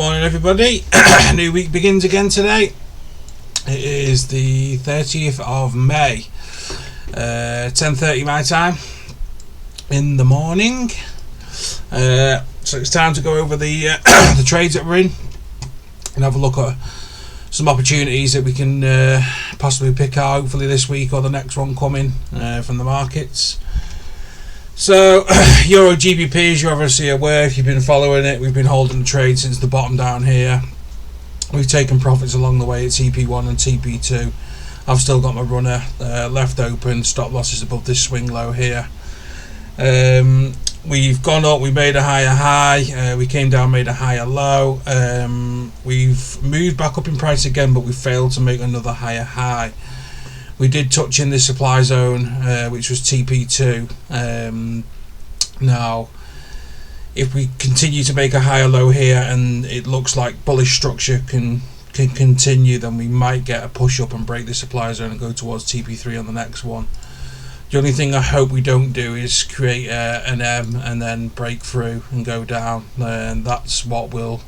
morning everybody. New week begins again today. It is the 30th of May, 10:30 my time in the morning. So it's time to go over the the trades that we're in and have a look at some opportunities that we can possibly pick out, hopefully this week or the next one coming from the markets. So EURGBP, as you're obviously aware if you've been following it, we've been holding the trade since the bottom down here. We've taken profits along the way at TP1 and TP2. I've still got my runner left open, stop losses above this swing low here. We've gone up, we made a higher high, we came down, made a higher low. We've moved back up in price again, but we failed to make another higher high. We did touch in this supply zone, which was TP2. Now, if we continue to make a higher low here and it looks like bullish structure can continue, then we might get a push up and break the supply zone and go towards TP3 on the next one. The only thing I hope we don't do is create an M and then break through and go down, and that's what will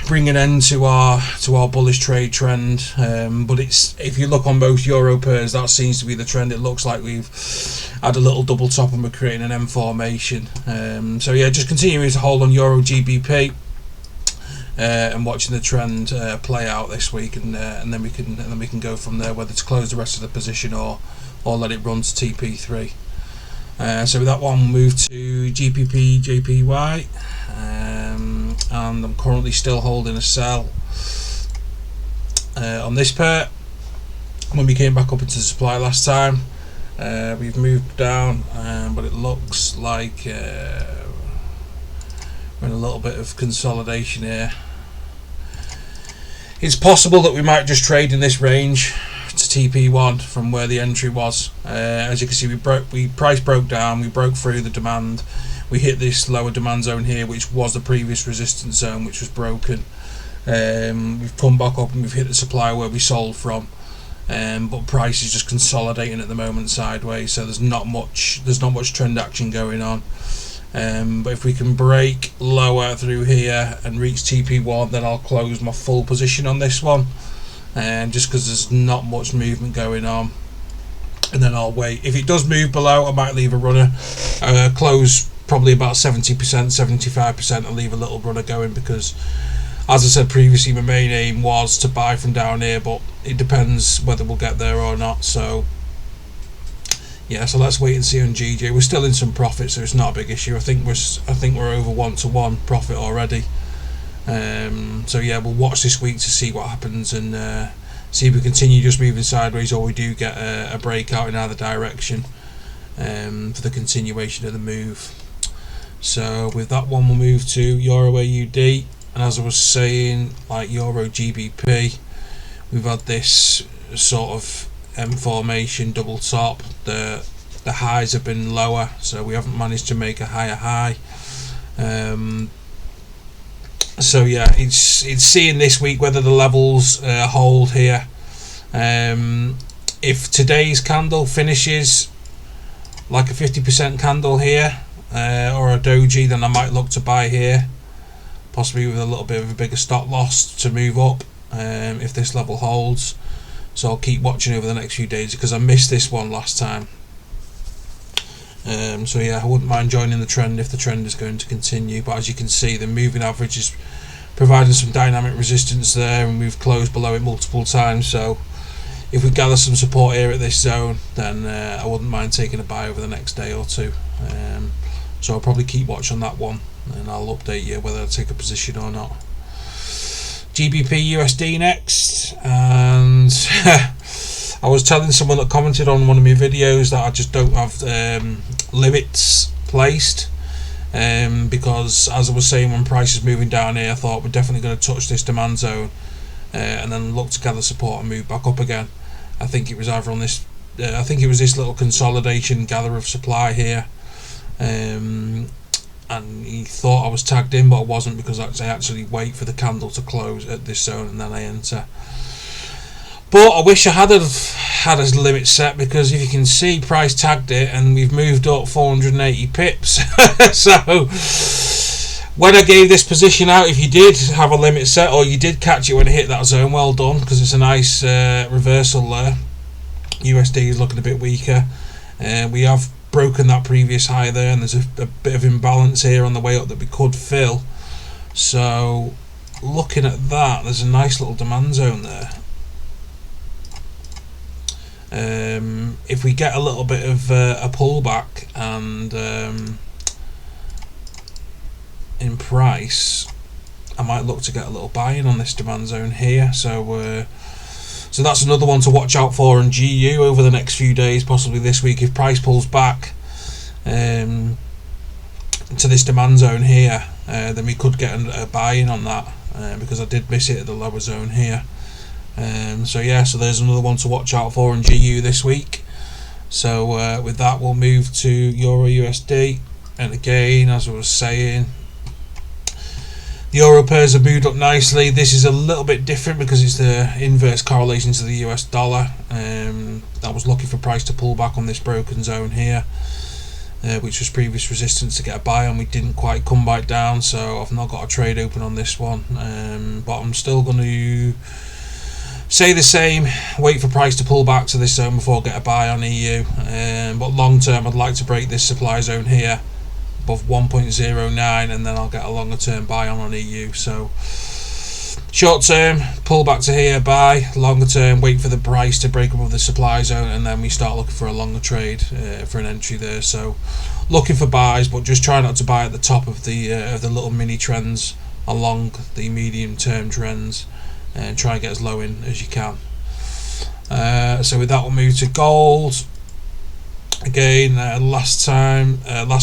bring an end to our bullish trade trend. But if you look on both euro pairs, that seems to be the trend. It looks like we've had a little double top and we're creating an M formation. So yeah, just continuing to hold on EURGBP and watching the trend play out this week, and then we can go from there, whether to close the rest of the position or let it run to TP3. So with that one, we'll move to GBPJPY. And I'm currently still holding a sell on this pair. When we came back up into the supply last time, we've moved down, but it looks like we're in a little bit of consolidation here. It's possible that we might just trade in this range to TP1 from where the entry was. As you can see, price broke down, we broke through the demand. We hit this lower demand zone here, which was the previous resistance zone, which was broken. We've come back up and we've hit the supply where we sold from, but price is just consolidating at the moment sideways. So there's not much trend action going on. But if we can break lower through here and reach TP1, then I'll close my full position on this one. Just because there's not much movement going on, and then I'll wait. If it does move below, I might leave a runner, close probably about 70%, 75%, and leave a little runner going, because as I said previously, my main aim was to buy from down here, but it depends whether we'll get there or not. So yeah, so let's wait and see on GJ. We're still in some profit, so it's not a big issue. I think we're over 1-to-1 profit already. So yeah, we'll watch this week to see what happens, and see if we continue just moving sideways, or we do get a breakout in either direction for the continuation of the move. So with that one, we'll move to EURAUD, and as I was saying, like EURGBP, we've had this sort of M formation, double top. The highs have been lower, so we haven't managed to make a higher high. So yeah, it's seeing this week whether the levels hold here. If today's candle finishes like a 50% candle here, or a doji, then I might look to buy here, possibly with a little bit of a bigger stop loss to move up if this level holds. So I'll keep watching over the next few days, because I missed this one last time. So yeah, I wouldn't mind joining the trend if the trend is going to continue. But as you can see, the moving average is providing some dynamic resistance there, and we've closed below it multiple times. So if we gather some support here at this zone, then I wouldn't mind taking a buy over the next day or two. So I'll probably keep watch on that one, and I'll update you whether I take a position or not. GBPUSD next, and I was telling someone that commented on one of my videos that I just don't have limits placed, because as I was saying, when price is moving down here, I thought we're definitely going to touch this demand zone and then look to gather support and move back up again. I think it was either on this I think it was this little consolidation gather of supply here, and he thought I was tagged in, but I wasn't, because I actually wait for the candle to close at this zone and then I enter. But I wish I had a limit set, because if you can see, price tagged it and we've moved up 480 pips. So When I gave this position out, if you did have a limit set or you did catch it when it hit that zone, well done, because it's a nice reversal there. USD is looking a bit weaker. We have broken that previous high there, and there's a bit of imbalance here on the way up that we could fill. So looking at that, there's a nice little demand zone there. If we get a little bit of a pullback and in price, I might look to get a little buy-in on this demand zone here. So that's another one to watch out for in GU over the next few days, possibly this week. If price pulls back to this demand zone here, then we could get a buy-in on that, because I did miss it at the lower zone here. So there's another one to watch out for in GU this week. So with that, we'll move to EURUSD, and again, as I was saying, the euro pairs have moved up nicely. This is a little bit different because it's the inverse correlation to the US dollar. I was looking for price to pull back on this broken zone here, which was previous resistance to get a buy on. We didn't quite come back down, so I've not got a trade open on this one. But I'm still going to say the same, wait for price to pull back to this zone before I get a buy on EU. But long term, I'd like to break this supply zone here above 1.09, and then I'll get a longer term buy on EU. So short term, pull back to here, buy. Longer term, wait for the price to break above the supply zone, and then we start looking for a longer trade for an entry there. So looking for buys, but just try not to buy at the top of the little mini trends along the medium term trends, and try and get as low in as you can. So with that, we'll move to gold. Again, last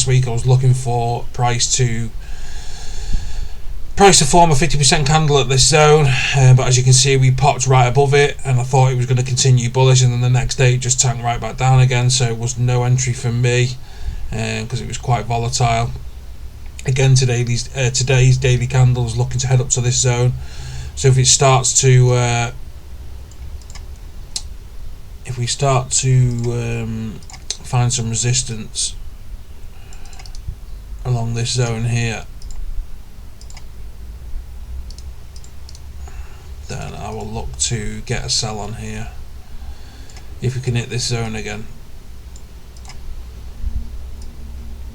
week I was looking for price to form a 50% candle at this zone, but as you can see, we popped right above it, and I thought it was going to continue bullish, and then the next day it just tanked right back down again. So it was no entry for me, because it was quite volatile. Again, today's daily candle is looking to head up to this zone. So if it starts to find some resistance along this zone here, then I will look to get a sell on here. If we can hit this zone again,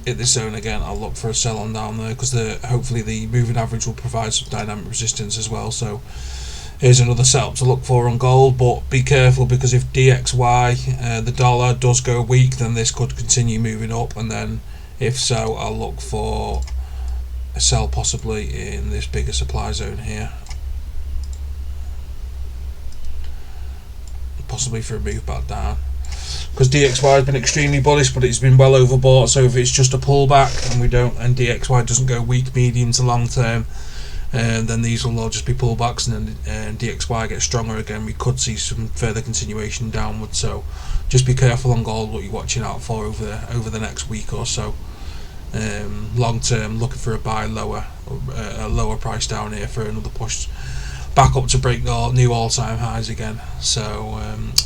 I'll look for a sell on down there, because hopefully the moving average will provide some dynamic resistance as well. So here's another setup to look for on gold, but be careful, because if DXY, the dollar, does go weak, then this could continue moving up, and then if so, I'll look for a sell possibly in this bigger supply zone here, possibly for a move back down, because DXY has been extremely bullish, but it's been well overbought. So if it's just a pullback and DXY doesn't go weak, medium to long term, then these will all just be pullbacks, and then DXY gets stronger again. We could see some further continuation downwards. So just be careful on gold what you're watching out for over the next week or so. Long term, looking for a buy lower, a lower price down here for another push back up to break new all-time highs again. So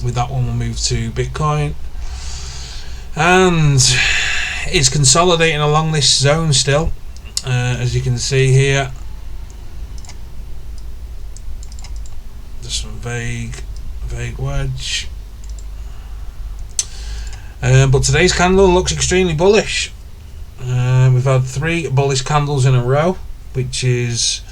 with that one, we'll move to Bitcoin, and it's consolidating along this zone still, as you can see here. There's some vague wedge, but today's candle looks extremely bullish. We've had 3 bullish candles in a row, which is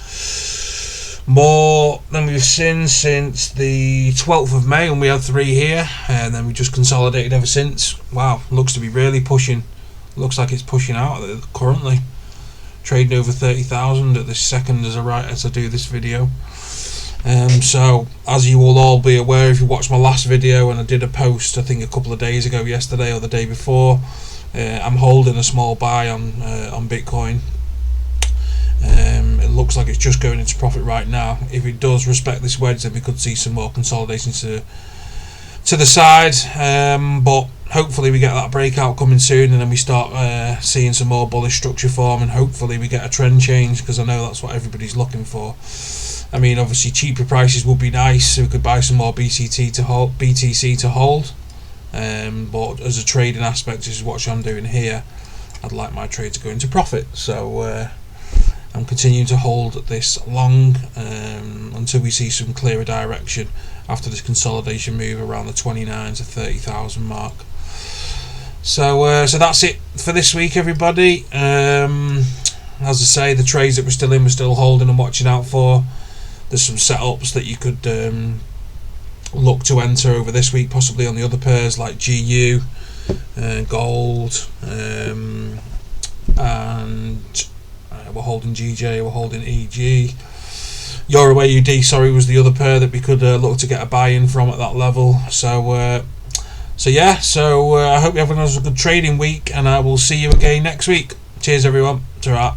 more than we've seen since the 12th of May when we had 3 here, and then we just consolidated ever since. Wow, looks to be really pushing. Looks like it's pushing out currently, trading over 30,000 at this second as I do this video. So as you will all be aware, if you watched my last video, and I did a post I think a couple of days ago, yesterday or the day before, I'm holding a small buy on Bitcoin. It looks like it's just going into profit right now. If it does respect this wedge, then we could see some more consolidation to the side, but hopefully we get that breakout coming soon, and then we start seeing some more bullish structure form, and hopefully we get a trend change, because I know that's what everybody's looking for. I mean, obviously cheaper prices would be nice, so we could buy some more BTC to hold, but as a trading aspect, this is what I'm doing here. I'd like my trade to go into profit. So I'm continuing to hold this long until we see some clearer direction after this consolidation move around the 29 to 30,000 mark. So that's it for this week, everybody. As I say, the trades that we're still in, we're still holding and watching out for. There's some setups that you could look to enter over this week, possibly on the other pairs like GU, gold, and we're holding GJ, we're holding EG. EURAUD, sorry, was the other pair that we could look to get a buy-in from at that level. So I hope everyone has a good trading week, and I will see you again next week. Cheers, everyone. Ta-ra.